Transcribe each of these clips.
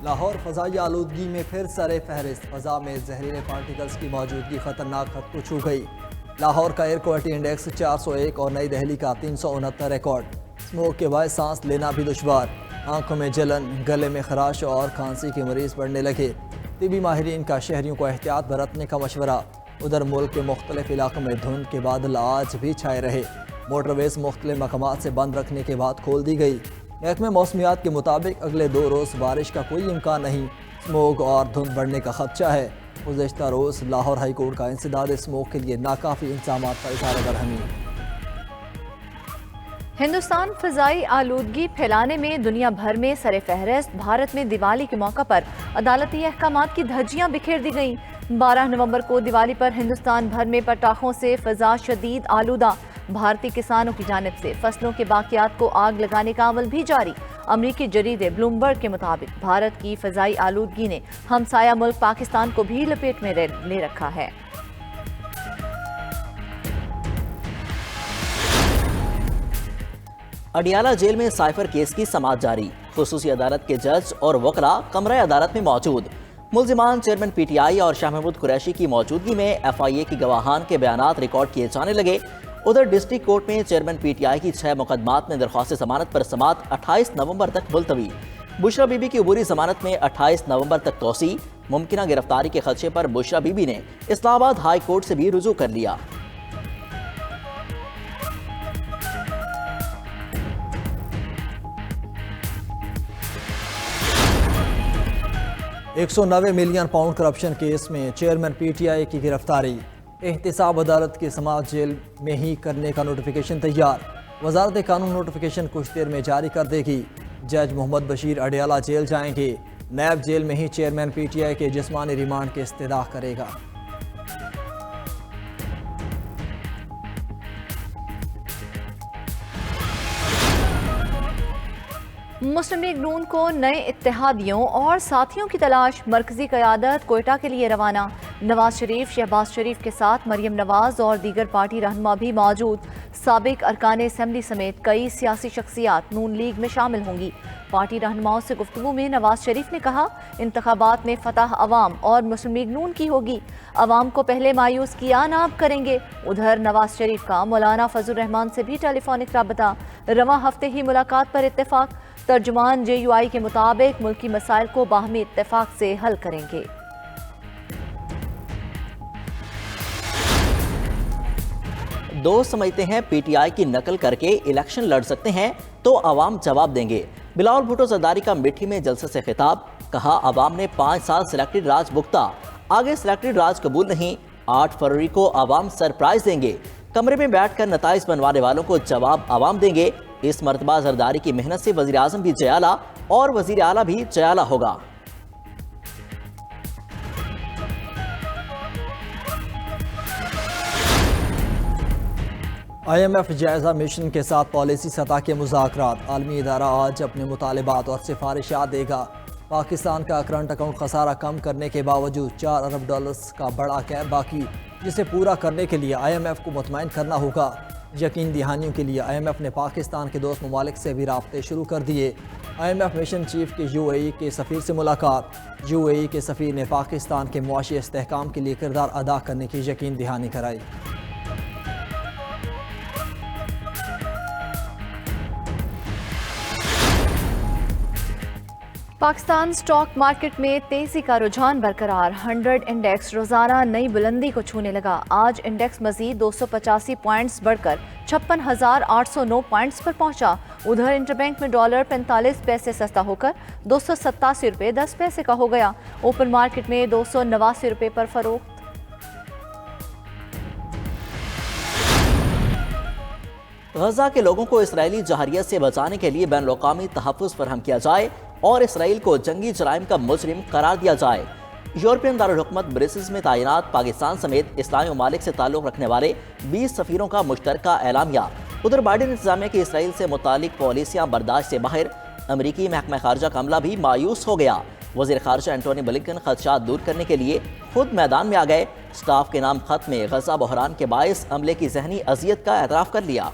लाहौर फ़ज़ाई आलूदगी में फिर सरे फहरिस्त, फ़ज़ा में जहरीले पार्टिकल्स की मौजूदगी ख़तरनाक खत को छू गई। लाहौर का एयर क्वालिटी इंडेक्स 401 और नई दिल्ली का 369 रिकॉर्ड। स्मोक के बाद सांस लेना भी दुश्वार, आंखों में जलन, गले में खराश और खांसी के मरीज बढ़ने लगे। तिबी माहिरीन का शहरियों को एहतियात बरतने का मशवरा। उधर मुल्क के मुख्तलिफ इलाकों में धुंध के बादल आज भी छाए रहे। मोटरवेज मुख्तलिफ मकामात से बंद रखने के बाद खोल दी गई। महकमे मौसमियात के मुताबिक अगले 2 रोज़ बारिश का कोई इम्कान नहीं। स्मोक और धुंध बढ़ने का खदशा है। गुज़श्ता रोज़ लाहौर हाई कोर्ट का इंसदाद स्मोक के लिए नाकाफ़ी इंतजाम का इज़हार बरहमी। हिंदुस्तान फ़ज़ाई आलूदगी फैलाने में दुनिया भर में सरे फहरिस्त। भारत में दिवाली के मौका पर अदालती अहकामात की धज्जियां बिखेर दी गईं। 12 नवंबर को दिवाली पर हिंदुस्तान भर में पटाखों से फ़ज़ा शदीद आलूदा। भारतीय किसानों की जानिब से फसलों के बाकियात को आग लगाने का अमल भी जारी। अमरीकी जरीदे ब्लूमबर्ग के मुताबिक भारत की फ़ज़ाई आलूदगी ने हमसाया मुल्क पाकिस्तान को भी लपेट में ले रखा है। अडियाला जेल में साइफर केस की समाअत जारी। खुसूसी अदालत के जज और वकला कमरा अदालत में मौजूद। मुल्जिमान चेयरमैन पीटीआई और शाह महमूद कुरैशी की मौजूदगी में एफआईए की गवाहान के बयानात रिकॉर्ड किए जाने लगे। उधर डिस्ट्रिक्ट कोर्ट में चेयरमैन पीटीआई की 6 मुकदमात में दरख्वास्त जमानत पर समाअत 28 नवंबर तक मुलतवी। बुशरा बीबी की अबूरी जमानत में 28 नवंबर तक तोसी। मुमकिना गिरफ्तारी के खदशे पर बुशरा बीबी ने इस्लामाबाद हाई कोर्ट से भी रुजू कर लिया। 190 मिलियन पाउंड करप्शन केस में चेयरमैन पीटीआई की गिरफ्तारी। एहतिसाब अदालत की समाअत जेल में ही करने का नोटिफिकेशन तैयार। वजारत कानून नोटिफिकेशन कुछ देर में जारी कर देगी। जज मोहम्मद बशीर अडियाला जेल जाएंगे। नैब जेल में ही चेयरमैन पीटीआई के जिस्मानी रिमांड के इस्तदाह करेगा। मुस्लिम लीग नून को नए इत्तेहादियों और साथियों की तलाश। मरकजी क़यादत कोयटा के लिए रवाना। नवाज शरीफ, शहबाज शरीफ के साथ मरियम नवाज और दीगर पार्टी रहनुमा भी मौजूद। साबिक अरकान असम्बली समेत कई सियासी शख्सियात नून लीग में शामिल होंगी। पार्टी रहनुमाओं से गुफ्तगू में नवाज शरीफ ने कहा, इंतखाबात में फतह अवाम और मुस्लिम लीग नून की होगी। अवाम को पहले मायूस किया ना अब करेंगे। उधर नवाज शरीफ का मौलाना फजल रहमान से भी टेलीफोनिक राबता। रवां हफ्ते ही मुलाकात पर इत्तेफाक। तर्जुमान JUI के मुताबिक मुल्की मसाइल को बाहमी इत्तेफाक से हल करेंगे। दोस्त समझते हैं पीटीआई की नकल करके इलेक्शन लड़ सकते हैं तो अवाम जवाब देंगे। बिलावल भुट्टो जरदारी का मिठी में जलसे से खिताब। कहा, अवाम ने 5 साल सिलेक्टेड राज भुगता, आगे सिलेक्टेड राज कबूल नहीं। 8 फरवरी को अवाम सरप्राइज देंगे। कमरे में बैठकर नताइज बनवाने वालों को जवाब अवाम देंगे। इस मरतबा जरदारी की मेहनत से वजीर आजम भी जयाला और वजीर आला भी जयाला होगा। IMF जायजा मिशन के साथ पॉलिसी सतह के मुज़ाकरात। आलमी इदारा आज अपने मुतालिबात और सिफारिशात देगा। पाकिस्तान का करंट अकाउंट खसारा कम करने के बावजूद $4 अरब का बड़ा कैब बाकी, जिसे पूरा करने के लिए IMF को मुतमईन करना होगा। यकीन दहानियों के लिए IMF ने पाकिस्तान के दोस्त ममालिक से भी राब्ते शुरू कर दिए। IMF मिशन चीफ के UAE के सफ़ीर से मुलाकात। UAE के सफ़ीर ने पाकिस्तान के मुआशी इस्तेहकाम के लिए किरदार अदा करने की यकीन दहानी कराई। पाकिस्तान स्टॉक मार्केट में तेजी का रुझान बरकरार। 100 इंडेक्स रोजाना नई बुलंदी को छूने लगा। आज इंडेक्स मजीद 285 पॉइंट्स बढ़कर 56,809 पॉइंट्स पर पहुंचा। उधर इंटरबैंक में डॉलर 45 पैसे सस्ता होकर 287 रुपये 10 पैसे का हो गया। ओपन मार्केट में 289 रुपये पर फरोख्त। गजा के लोगों को इसराइली जहारियत से बचाने के लिए बैनुल अक़वामी तहफ़्फ़ुज़ फरहम किया जाए और इसराइल को जंगी जराइम का मुजरिम करार दिया जाए। यूरोपियन दारुल हुकूमत ब्रसेल्स में तैनात पाकिस्तान समेत इस्लामी ममालिक से ताल्लुक़ रखने वाले 20 सफ़ीरों का मुश्तरका एलामिया। उधर बाइडेन इंतजामिया की इसराइल से मुतालिक पॉलिसियाँ बर्दाश्त से बाहर। अमरीकी महकमा खारजा का अमला भी मायूस हो गया। वज़ीर खारजा एंटोनी ब्लिंकन खदशात दूर करने के लिए खुद मैदान में आ गए। स्टाफ के नाम खत में गजा बहरान के बायस अमले की जहनी अजियत का एतराफ़ कर लिया।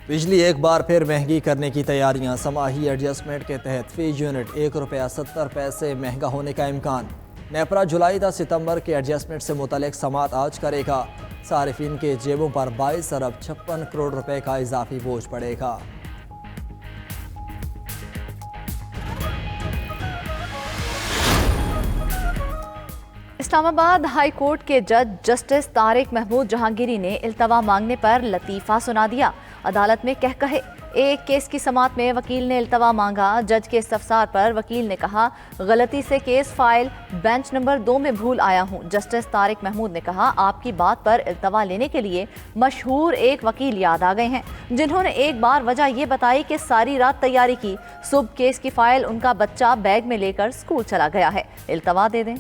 बिजली एक बार फिर महंगी करने की तैयारियां। समाही एडजस्टमेंट के तहत फी यूनिट ₹1.70 महंगा होने का इम्कान। नेपरा जुलाई था सितंबर के एडजस्टमेंट से मुतल्लिक समात आज करेगा। सारिफिन के जेबों पर 22 अरब 56 करोड़ रुपए का इजाफी बोझ पड़ेगा। इस्लामाबाद हाई कोर्ट के जज जस्टिस तारिक महमूद जहांगीरी ने इल्तवा मांगने पर लतीफ़ा सुना दिया। अदालत में कह कहे एक केस की समात में वकील ने इल्तवा मांगा। जज के इस्तफसार पर वकील ने कहा, गलती से केस फाइल बेंच नंबर 2 में भूल आया हूं। जस्टिस तारिक महमूद ने कहा, आपकी बात पर इल्तवा लेने के लिए मशहूर एक वकील याद आ गए हैं, जिन्होंने एक बार वजह यह बताई कि सारी रात तैयारी की, सुबह केस की फाइल उनका बच्चा बैग में लेकर स्कूल चला गया है, इल्तवा दे दें।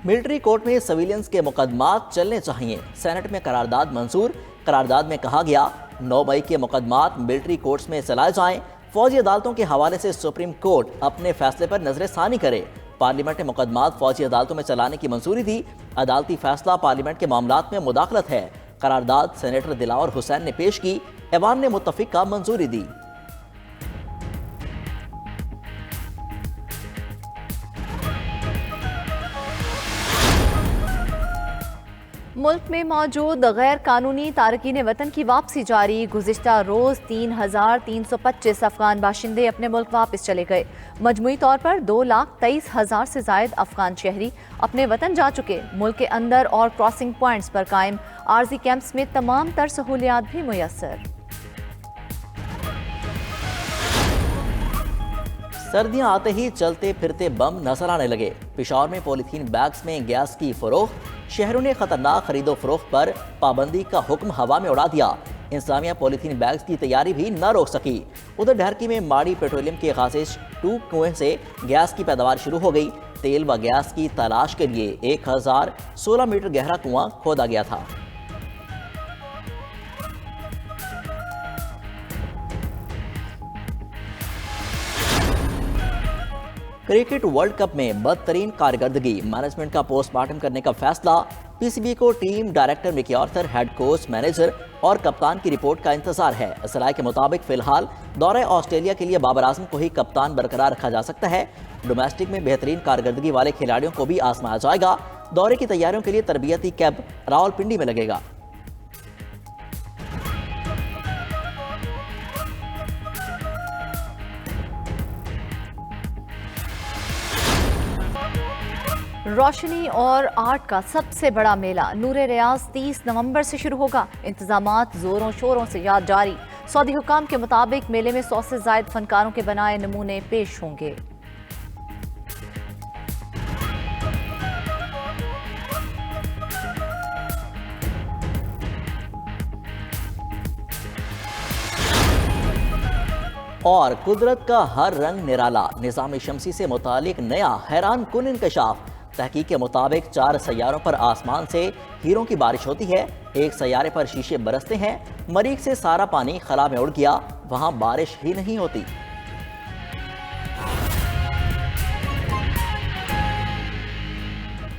मिलिट्री कोर्ट में सिविलियंस के मुकदमात चलने चाहिए। सेनेट में करारदाद मंजूर। करारदाद में कहा गया 9 मई के मुकदमात मिलिट्री कोर्ट्स में चलाए जाएं। फौजी अदालतों के हवाले से सुप्रीम कोर्ट अपने फैसले पर नजरसानी करे। पार्लियामेंट ने मुकदमात फौजी अदालतों में चलाने की मंजूरी दी। अदालती फैसला पार्लियामेंट के मामलात में मुदाखलत है। करारदाद सेनेटर दिलावर हुसैन ने पेश की। ऐवान ने मुत्तफिक का मंजूरी दी। मुल्क में मौजूद गैर कानूनी तारकीन वतन की वापसी जारी। गुज़िश्ता रोज़ 3,325 अफगान बाशिंदे अपने मुल्क वापस चले गए। मजमूई तौर पर 2,23,000 से जायद अफगान शहरी अपने वतन जा चुके। मुल्क के अंदर और क्रॉसिंग पॉइंट्स पर कायम आर्जी कैंप्स में तमाम तर सहूलियात भी मुयस्सर। सर्दियां आते ही चलते फिरते बम नजर आने लगे। पेशावर में पॉलीथीन बैग्स में गैस की फरोख्त। शहरों ने खतरनाक खरीदो फरोख्त पर पाबंदी का हुक्म हवा में उड़ा दिया। इंतजामिया पॉलीथीन बैग्स की तैयारी भी न रोक सकी। उधर ढरकी में माड़ी पेट्रोलियम के खासिश 2 कुएं से गैस की पैदावार शुरू हो गई। तेल व गैस की तलाश के लिए 1016 मीटर गहरा कुआं खोदा गया था। क्रिकेट वर्ल्ड कप में बदतरीन कारकर्दगी। मैनेजमेंट का पोस्टमार्टम करने का फैसला। पीसीबी को team director Mickey Arthur, head coach, manager और कप्तान की रिपोर्ट का इंतजार है। असराय के मुताबिक फिलहाल दौरे ऑस्ट्रेलिया के लिए बाबर आजम को ही कप्तान बरकरार रखा जा सकता है। डोमेस्टिक में बेहतरीन कारकर्दगी वाले खिलाड़ियों को भी आजमाया जाएगा। दौरे की तैयारियों के लिए तरबियती कैंप रावलपिंडी में लगेगा। रोशनी और आर्ट का सबसे बड़ा मेला नूरे रियाज 30 नवंबर से शुरू होगा। इंतजामात जोरों शोरों से जारी। सऊदी हुकाम के मुताबिक मेले में 100 से जायद फनकारों के बनाए नमूने पेश होंगे। और कुदरत का हर रंग निराला। निज़ाम शमसी से मुतालिक नया हैरान कुन इंकशाफ। तहकीक के मुताबिक 4 सैयारों पर आसमान से हीरों की बारिश होती है। एक सैयारे पर शीशे बरसते हैं। मरीख से सारा पानी खला में उड़ गया, वहां बारिश ही नहीं होती।